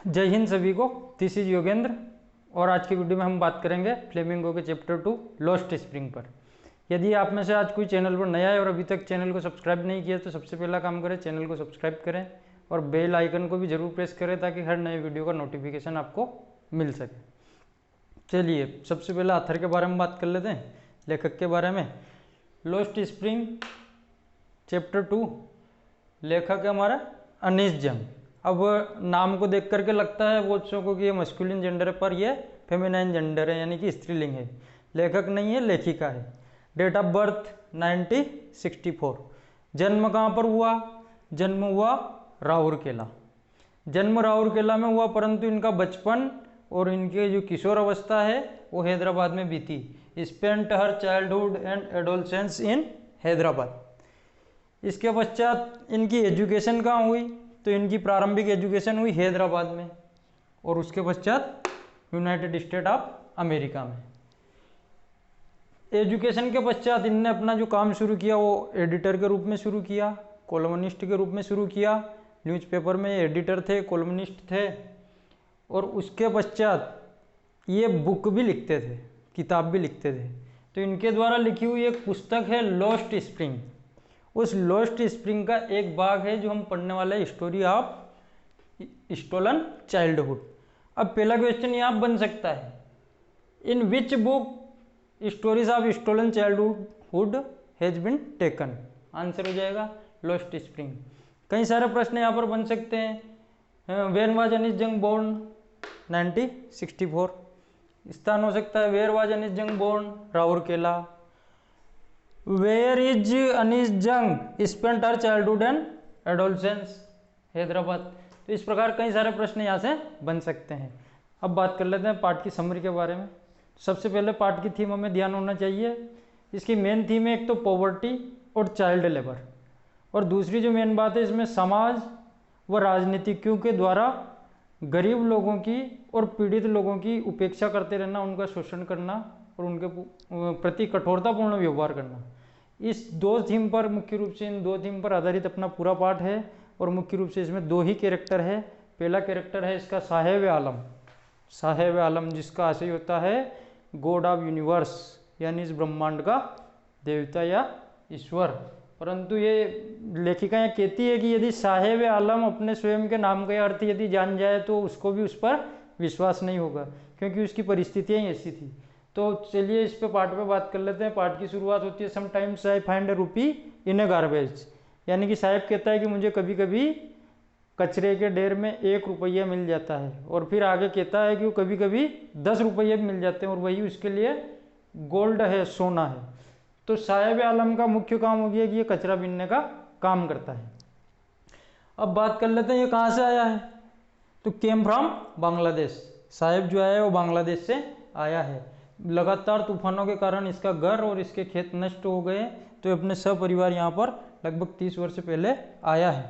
जय हिंद सभी को। दिस इज योगेंद्र और आज की वीडियो में हम बात करेंगे फ्लेमिंगो के चैप्टर 2 लॉस्ट स्प्रिंग पर। यदि आप में से आज कोई चैनल पर नया है और अभी तक चैनल को सब्सक्राइब नहीं किया तो सबसे पहला काम करें, चैनल को सब्सक्राइब करें और बेल आइकन को भी जरूर प्रेस करें ताकि हर नए वीडियो का नोटिफिकेशन आपको मिल सके। चलिए सबसे पहले ऑथर के बारे में बात कर लेते हैं, लेखक के बारे में। लॉस्ट स्प्रिंग चैप्टर 2 लेखक है हमारा अनीश जंग। अब नाम को देख करके लगता है बच्चों को कि ये मस्कुलिन जेंडर है, पर ये फेमिनाइन जेंडर है, यानी कि स्त्रीलिंग है। लेखक नहीं है, लेखिका है। Date of birth 1964। जन्म कहाँ पर हुआ? जन्म हुआ राउरकेला। जन्म राउरकेला में हुआ, परंतु इनका बचपन और इनके जो किशोर अवस्था है वो हैदराबाद में बीती। Spent her childhood and adolescence in Hyderabad. इसके पश्चात इनकी एजुकेशन कहाँ हुई? तो इनकी प्रारंभिक एजुकेशन हुई हैदराबाद में और उसके पश्चात यूनाइटेड स्टेट ऑफ अमेरिका में। एजुकेशन के पश्चात इनने अपना जो काम शुरू किया वो एडिटर के रूप में शुरू किया, कॉलमनिस्ट के रूप में शुरू किया। न्यूज़पेपर में एडिटर थे, कॉलमनिस्ट थे। और उसके पश्चात ये बुक भी लिखते थे, किताब भी लिखते थे। तो इनके द्वारा लिखी हुई एक पुस्तक है लॉस्ट स्प्रिंग। उस लॉस्ट स्प्रिंग का एक भाग है जो हम पढ़ने वाले हैं, स्टोरी ऑफ स्टोलन चाइल्डहुड। अब पहला क्वेश्चन यहाँ बन सकता है, in which book stories of stolen childhood has been taken? Answer हो जाएगा लॉस्ट स्प्रिंग। कई सारे प्रश्न यहाँ पर बन सकते हैं। When was Anish Jung born? 1964। स्थान हो सकता है where was Anish Jung born? Rourkela. Where is Anish Jung spent her childhood and adolescence? Hyderabad. तो इस प्रकार कई सारे प्रश्न यहाँ से बन सकते हैं। अब बात कर लेते हैं पाठ की समरी के बारे में। सबसे पहले पाठ की थीम हमें ध्यान होना चाहिए। इसकी मेन थीम है एक तो पॉवर्टी और चाइल्ड लेबर, और दूसरी जो मेन बात है इसमें समाज व राजनीतिज्ञों के द्वारा गरीब लोगों की और पीड़ित लोगों की उपेक्षा करते रहना, उनका शोषण करना और उनके प्रति कठोरतापूर्ण व्यवहार करना। इस दो थीम पर मुख्य रूप से, इन दो थीम पर आधारित अपना पूरा पाठ है। और मुख्य रूप से इसमें दो ही कैरेक्टर है। पहला कैरेक्टर है इसका साहेब आलम। साहेब आलम जिसका आशय होता है गॉड ऑफ यूनिवर्स, यानी इस ब्रह्मांड का देवता या ईश्वर। परंतु ये लेखिका यहाँ कहती है कि यदि साहेब आलम अपने स्वयं के नाम का अर्थ यदि जान जाए तो उसको भी उस पर विश्वास नहीं होगा, क्योंकि उसकी परिस्थितियाँ ही ऐसी थी। तो चलिए इस पे पाठ पे बात कर लेते हैं। पाठ की शुरुआत होती है समटाइम्स आई फाइंड अ रूपी इन अ गार्बेज, यानी कि साहेब कहता है कि मुझे कभी कभी कचरे के ढेर में 1 रुपया मिल जाता है। और फिर आगे कहता है कि वो कभी कभी 10 रुपये भी मिल जाते हैं और वही उसके लिए गोल्ड है, सोना है। तो साहेब आलम का मुख्य काम हो गया कि ये कचरा बीनने का काम करता है। अब बात कर लेते हैं ये कहाँ से आया है। तो केम फ्रॉम बांग्लादेश। साहेब जो है वो बांग्लादेश से आया है। लगातार तूफानों के कारण इसका घर और इसके खेत नष्ट हो गए, तो अपने सपरिवार यहाँ पर लगभग 30 वर्ष पहले आया है।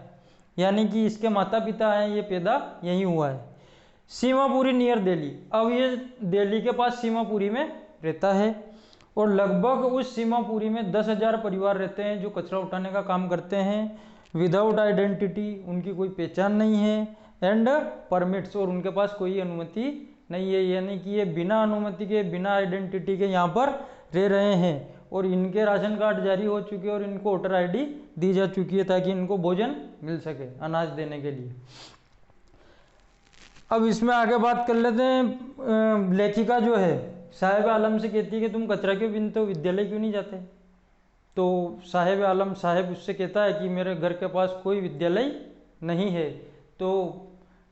यानी कि इसके माता पिता हैं, ये पैदा यहीं हुआ है। सीमापुरी नियर दिल्ली। अब ये दिल्ली के पास सीमापुरी में रहता है और लगभग उस सीमापुरी में 10,000 परिवार रहते हैं जो कचरा उठाने का काम करते हैं। विदाउट आइडेंटिटी, उनकी कोई पहचान नहीं है। एंड परमिट्स, और उनके पास कोई अनुमति नहीं है, यानी कि ये बिना अनुमति के, बिना आइडेंटिटी के यहाँ पर रह रहे हैं। और इनके राशन कार्ड जारी हो चुके हैं और इनको वोटर आईडी दी जा चुकी है ताकि इनको भोजन मिल सके, अनाज देने के लिए। अब इसमें आगे बात कर लेते हैं। लेखिका जो है साहेब आलम से कहती है कि तुम कचरा क्यों बीनते हो, विद्यालय क्यों नहीं जाते? तो साहेब आलम, साहेब उससे कहता है कि मेरे घर के पास कोई विद्यालय नहीं है। तो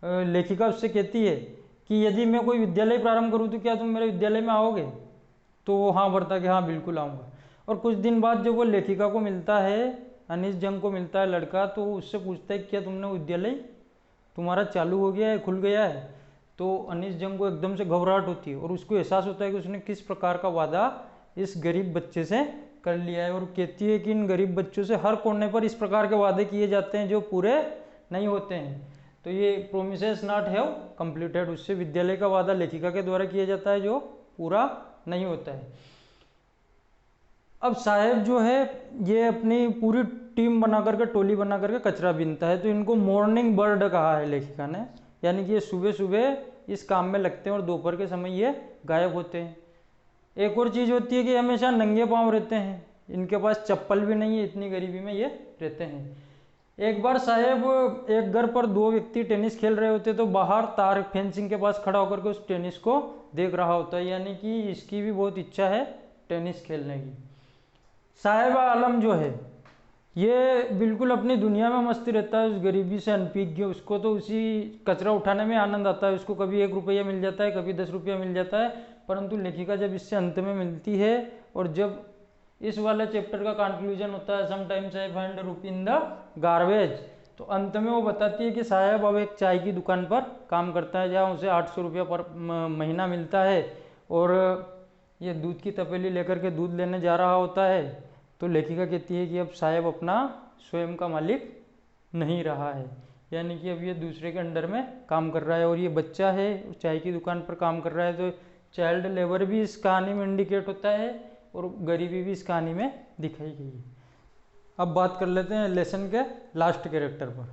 लेखिका उससे कहती है कि यदि मैं कोई विद्यालय प्रारंभ करूं तो क्या तुम मेरे विद्यालय में आओगे? तो वो हाँ भरता कि हाँ बिल्कुल आऊँगा। और कुछ दिन बाद जब वो लेखिका को मिलता है, अनीश जंग को मिलता है लड़का, तो उससे पूछता है क्या तुमने विद्यालय तुम्हारा चालू हो गया है, खुल गया है? तो अनीश जंग को एकदम से घबराहट होती है और उसको एहसास होता है कि उसने किस प्रकार का वादा इस गरीब बच्चे से कर लिया है। और कहती है कि इन गरीब बच्चों से हर कोने पर इस प्रकार के वादे किए जाते हैं जो पूरे नहीं होते हैं। तो ये प्रोमिसेस नॉट हैव कंप्लीटेड, उससे विद्यालय का वादा लेखिका के द्वारा किया जाता है जो पूरा नहीं होता है। अब साहेब जो है ये अपनी पूरी टीम बना करके, टोली बना करके कचरा बीनता है। तो इनको मॉर्निंग बर्ड कहा है लेखिका ने, यानी कि ये सुबह सुबह इस काम में लगते हैं और दोपहर के समय ये गायब होते हैं। एक और चीज़ होती है कि हमेशा नंगे पाँव रहते हैं, इनके पास चप्पल भी नहीं है, इतनी गरीबी में ये रहते हैं। एक बार साहेब एक घर पर दो व्यक्ति टेनिस खेल रहे होते तो बाहर तार फेंसिंग के पास खड़ा होकर के उस टेनिस को देख रहा होता है, यानी कि इसकी भी बहुत इच्छा है टेनिस खेलने की। साहेब आलम जो है ये बिल्कुल अपनी दुनिया में मस्ती रहता है, उस गरीबी से अनभिज्ञ। उसको तो उसी कचरा उठाने में आनंद आता है, उसको कभी 1 रुपया मिल जाता है, कभी 10 रुपया मिल जाता है। परंतु लेखिका जब इससे अंत में मिलती है और जब इस वाले चैप्टर का कंक्लूजन होता है sometimes I find rupee in the garbage, तो अंत में वो बताती है कि साहब अब एक चाय की दुकान पर काम करता है जहाँ उसे 800 रुपया पर महीना मिलता है और ये दूध की तपेली लेकर के दूध लेने जा रहा होता है। तो लेखिका कहती है कि अब साहब अपना स्वयं का मालिक नहीं रहा है, यानी कि अब ये दूसरे के अंडर में काम कर रहा है और ये बच्चा है चाय की दुकान पर काम कर रहा है। तो चाइल्ड लेबर भी इस कहानी में इंडिकेट होता है और गरीबी भी इस कहानी में दिखाई गई है। अब बात कर लेते हैं लेसन के लास्ट कैरेक्टर पर।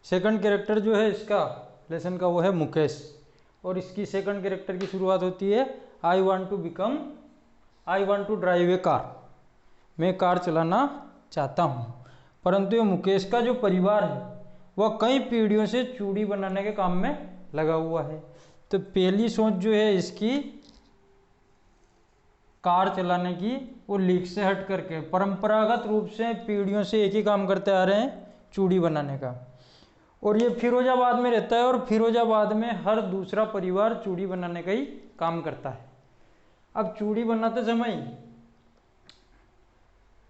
सेकंड कैरेक्टर जो है इसका लेसन का वो है मुकेश, और इसकी सेकंड कैरेक्टर की शुरुआत होती है I want to drive a car, मैं कार चलाना चाहता हूँ। परंतु ये मुकेश का जो परिवार है वह कई पीढ़ियों से चूड़ी बनाने के काम में लगा हुआ है। तो पहली सोच जो है इसकी कार चलाने की, वो लीक से हट करके परंपरागत रूप से पीढ़ियों से एक ही काम करते आ रहे हैं, चूड़ी बनाने का। और ये फिरोजाबाद में रहता है और फिरोजाबाद में हर दूसरा परिवार चूड़ी बनाने का ही काम करता है। अब चूड़ी बनाते समय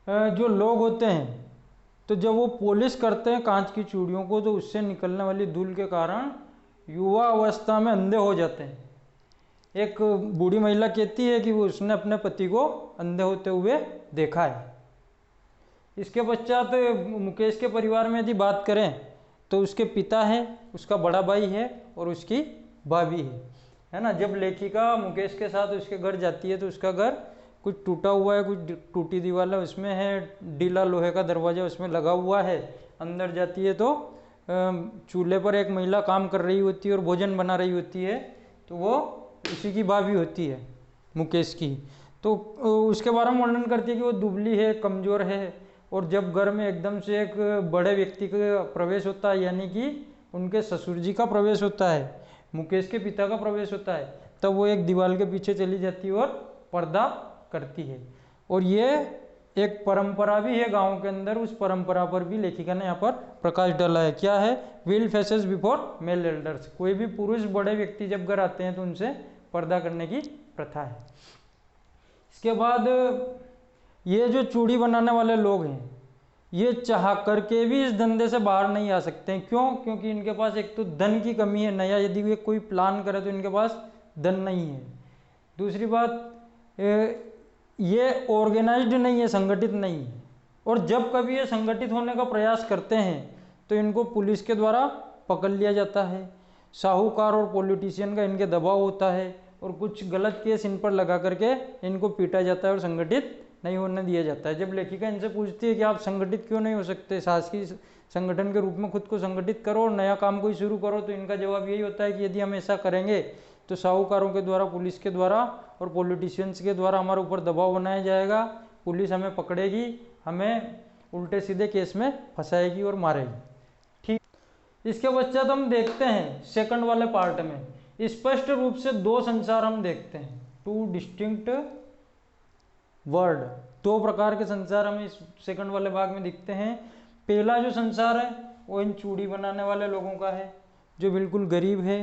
जो लोग होते हैं तो जब वो पॉलिश करते हैं कांच की चूड़ियों को तो उससे निकलने वाली धूल के कारण युवा अवस्था में अंधे हो जाते हैं। एक बूढ़ी महिला कहती है कि वो उसने अपने पति को अंधे होते हुए देखा है। इसके पश्चात मुकेश के परिवार में यदि बात करें तो उसके पिता है, उसका बड़ा भाई है और उसकी भाभी है ना। जब लेखिका मुकेश के साथ उसके घर जाती है तो उसका घर कुछ टूटा हुआ है, कुछ टूटी दीवार है, उसमें है डीला लोहे का दरवाजा उसमें लगा हुआ है। अंदर जाती है तो चूल्हे पर एक महिला काम कर रही होती है और भोजन बना रही होती है, तो वो उसी की भाभी होती है मुकेश की। तो उसके बारे में वर्णन करती है कि वो दुबली है, कमज़ोर है, और जब घर में एकदम से एक बड़े व्यक्ति का प्रवेश होता है, यानी कि उनके ससुर जी का प्रवेश होता है, मुकेश के पिता का प्रवेश होता है, तब वो एक दीवार के पीछे चली जाती है और पर्दा करती है। और ये एक परंपरा भी है गांव के अंदर, उस परंपरा पर भी लेखिका ने यहाँ पर प्रकाश डाला है। क्या है? Veil faces before male elders. कोई भी पुरुष बड़े व्यक्ति जब घर आते हैं तो उनसे पर्दा करने की प्रथा है। इसके बाद ये जो चूड़ी बनाने वाले लोग हैं ये चाह करके भी इस धंधे से बाहर नहीं आ सकते हैं। क्यों? क्योंकि इनके पास एक तो धन की कमी है, नया यदि वे कोई प्लान करे तो इनके पास धन नहीं है। दूसरी बात ये ऑर्गेनाइज्ड नहीं है, संगठित नहीं है, और जब कभी ये संगठित होने का प्रयास करते हैं तो इनको पुलिस के द्वारा पकड़ लिया जाता है। साहूकार और पॉलिटिशियन का इनके दबाव होता है और कुछ गलत केस इन पर लगा करके इनको पीटा जाता है और संगठित नहीं होने दिया जाता है। जब लेखिका इनसे पूछती है कि आप संगठित क्यों नहीं हो सकते, शासकीय संगठन के रूप में खुद को संगठित करो और नया काम कोई शुरू करो, तो इनका जवाब यही होता है कि यदि हम ऐसा करेंगे तो साहूकारों के द्वारा, पुलिस के द्वारा और पॉलिटिशियंस के द्वारा हमारे ऊपर दबाव बनाया जाएगा, पुलिस हमें पकड़ेगी, हमें उल्टे सीधे केस में फंसाएगी और मारेगी। ठीक, इसके पश्चात हम देखते हैं सेकंड वाले पार्ट में स्पष्ट रूप से दो संसार हम देखते हैं, टू डिस्टिंक्ट वर्ल्ड। दो प्रकार के संसार हमें इस सेकंड वाले भाग में दिखते हैं। पहला जो संसार है वो इन चूड़ी बनाने वाले लोगों का है, जो बिल्कुल गरीब है,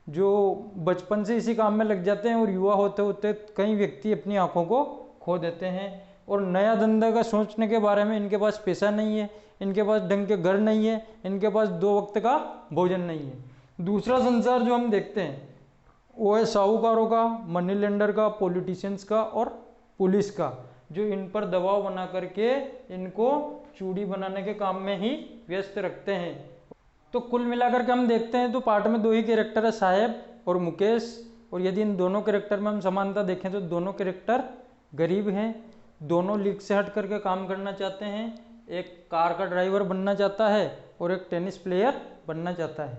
जो बचपन से इसी काम में लग जाते हैं और युवा होते होते कई व्यक्ति अपनी आंखों को खो देते हैं और नया धंधा का सोचने के बारे में इनके पास पैसा नहीं है, इनके पास ढंग के घर नहीं है, इनके पास 2 वक्त का भोजन नहीं है। दूसरा संसार जो हम देखते हैं वो है साहूकारों का, मनी लेंडर का, पॉलिटिशियंस का और पुलिस का, जो इन पर दबाव बना करके इनको चूड़ी बनाने के काम में ही व्यस्त रखते हैं। तो कुल मिलाकर के हम देखते हैं तो पार्ट में 2 ही कैरेक्टर है, साहेब और मुकेश। और यदि इन दोनों कैरेक्टर में हम समानता देखें तो दोनों कैरेक्टर गरीब हैं, दोनों लीग से हट करके काम करना चाहते हैं। एक कार का ड्राइवर बनना चाहता है और एक टेनिस प्लेयर बनना चाहता है।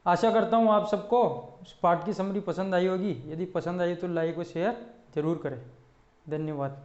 आशा करता हूँ आप सबको इस पाठ की समरी पसंद आई होगी। यदि पसंद आई तो लाइक और शेयर जरूर करें। धन्यवाद।